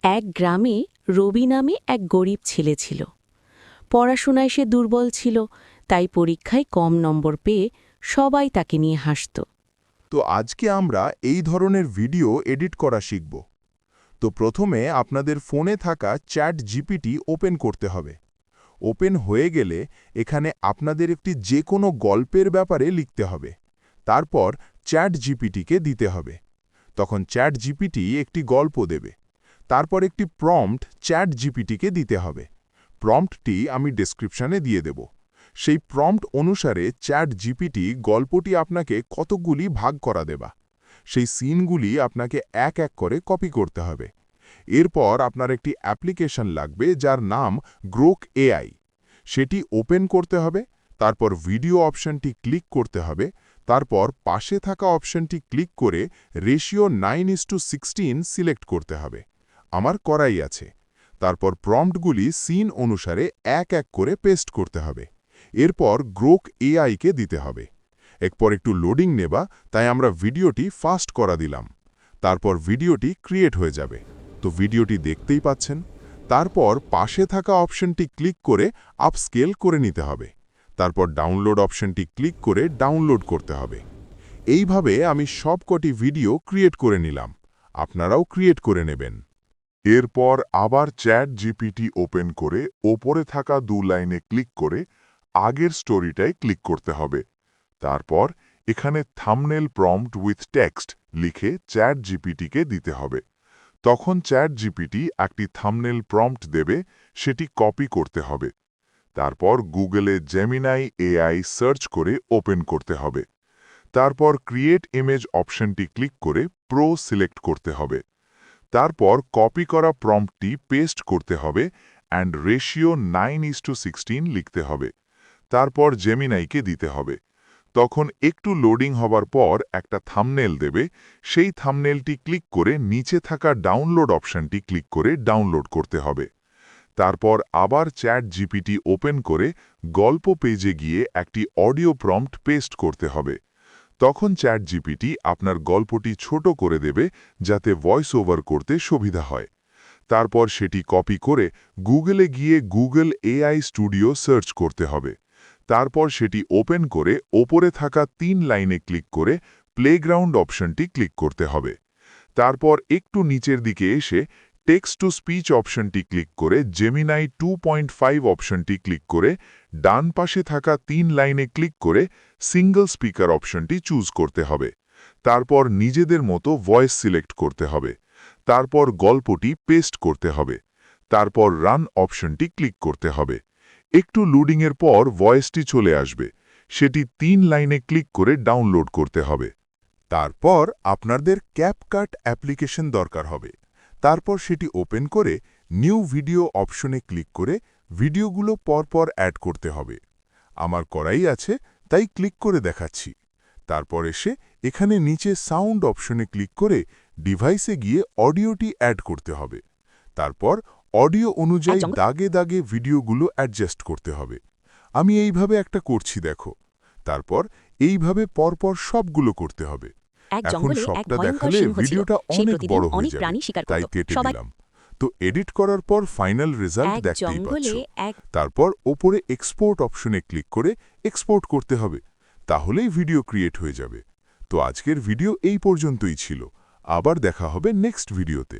এক গ্রামে রবি নামে এক গরিব ছেলে ছিল। পড়াশোনায় সে দুর্বল ছিল, তাই পরীক্ষায় কম নম্বর পেয়ে সবাই তাকে নিয়ে হাসত। তো আজকে আমরা এই ধরনের ভিডিও এডিট করা শিখব। তো প্রথমে আপনাদের ফোনে থাকা চ্যাট জিপিটি ওপেন করতে হবে। ওপেন হয়ে গেলে এখানে আপনাদের একটি যে কোনো গল্পের ব্যাপারে লিখতে হবে। তারপর চ্যাট জিপিটিকে দিতে হবে। তখন চ্যাট জিপিটি একটি গল্প দেবে। তারপর একটি প্রম্পট চ্যাট জিপিটিকে দিতে হবে। প্রম্পটটি আমি ডেসক্রিপশনে দিয়ে দেব। সেই প্রম্পট অনুসারে চ্যাট জিপিটি গল্পটি আপনাকে কতগুলি ভাগ করা দেবা। সেই সিনগুলি আপনাকে এক এক করে কপি করতে হবে। এরপর আপনার একটি অ্যাপ্লিকেশন লাগবে যার নাম গ্রোক এআই। সেটি ওপেন করতে হবে। তারপর ভিডিও অপশনটি ক্লিক করতে হবে। তারপর পাশে থাকা অপশনটি ক্লিক করে রেশিও 9:16 সিলেক্ট করতে হবে। আমার করাই আছে। তারপর প্রম্পটগুলি সিন অনুসারে এক এক করে পেস্ট করতে হবে। এরপর গ্রোক এআইকে দিতে হবে। এরপর একটু লোডিং নেবা, তাই আমরা ভিডিওটি ফাস্ট করা দিলাম। তারপর ভিডিওটি ক্রিয়েট হয়ে যাবে। তো ভিডিওটি দেখতেই পাচ্ছেন। তারপর পাশে থাকা অপশনটি ক্লিক করে আপস্কেল করে নিতে হবে। তারপর ডাউনলোড অপশনটি ক্লিক করে ডাউনলোড করতে হবে। এইভাবে আমি সবকটি ভিডিও ক্রিয়েট করে নিলাম। আপনারাও ক্রিয়েট করে নেবেন। এরপর আবার চ্যাট জিপিটি ওপেন করে ওপরে থাকা 2 লাইনে ক্লিক করে আগের স্টোরিটায় ক্লিক করতে হবে। তারপর এখানে থাম্বনেল প্রম্পট উইথ টেক্সট লিখে চ্যাট জিপিটিকে দিতে হবে। তখন চ্যাট জিপিটি একটি থাম্বনেল প্রম্পট দেবে, সেটি কপি করতে হবে। তারপর গুগলে জেমিনাই এআই সার্চ করে ওপেন করতে হবে। তারপর ক্রিয়েট ইমেজ অপশনটি ক্লিক করে প্রো সিলেক্ট করতে হবে। তারপর কপি করা প্রম্পটটি পেস্ট করতে হবে অ্যান্ড রেশিও 9:16 লিখতে হবে। তারপর জেমিনাইকে দিতে হবে। তখন একটু লোডিং হবার পর একটা থাম্বনেল দেবে। সেই থাম্বনেলটি ক্লিক করে নিচে থাকা ডাউনলোড অপশনটি ক্লিক করে ডাউনলোড করতে হবে। তারপর আবার চ্যাট জিপিটি ওপেন করে গল্প পেজে গিয়ে একটি অডিও প্রম্পট পেস্ট করতে হবে। তখন চ্যাট জিপিটি আপনার গল্পটি ছোট করে দেবে, যাতে ভয়েস ওভার করতে সুবিধা হয়। তারপর সেটি কপি করে গুগলে গিয়ে গুগল এআই স্টুডিও সার্চ করতে হবে। তারপর সেটি ওপেন করে ওপরে থাকা 3 লাইনে ক্লিক করে প্লেগ্রাউন্ড অপশনটি ক্লিক করতে হবে। তারপর একটু নিচের দিকে এসে টেক্সট টু স্পিচ অপশনটি ক্লিক করে জেমিনাই 2.5 অপশনটি ক্লিক করে ডান পাশে থাকা 3 লাইনে ক্লিক করে সিঙ্গল স্পিকার অপশনটি চুজ করতে হবে। তারপর নিজেদের মতো ভয়েস সিলেক্ট করতে হবে। তারপর গল্পটি পেস্ট করতে হবে। তারপর রান অপশনটি ক্লিক করতে হবে। একটু লোডিংয়ের পর ভয়েসটি চলে আসবে। সেটি 3 লাইনে ক্লিক করে ডাউনলোড করতে হবে। তারপর আপনাদের ক্যাপকাট অ্যাপ্লিকেশন দরকার হবে। তারপর সেটি ওপেন করে নিউ ভিডিও অপশনে ক্লিক করে ভিডিওগুলো পরপর অ্যাড করতে হবে। আমার করাই আছে, তাই ক্লিক করে দেখাচ্ছি। তারপর এসে এখানে নিচে সাউন্ড অপশনে ক্লিক করে ডিভাইসে গিয়ে অডিওটি অ্যাড করতে হবে। তারপর অডিও অনুযায়ী দাগে দাগে ভিডিওগুলো অ্যাডজাস্ট করতে হবে। আমি এইভাবে একটা করছি, দেখো। তারপর এইভাবে পরপর সবগুলো করতে হবে। এখন সবটা দেখালে ভিডিওটা অনেক বড় হয়ে যাবে, তাই কেটে দিলাম। তো এডিট করার পর ফাইনাল রেজাল্ট দেখতেই পাচ্ছ। তারপর ওপরে এক্সপোর্ট অপশনে ক্লিক করে এক্সপোর্ট করতে হবে। তাহলেই ভিডিও ক্রিয়েট হয়ে যাবে। তো আজকের ভিডিও এই পর্যন্তই ছিল। আবার দেখা হবে নেক্সট ভিডিওতে।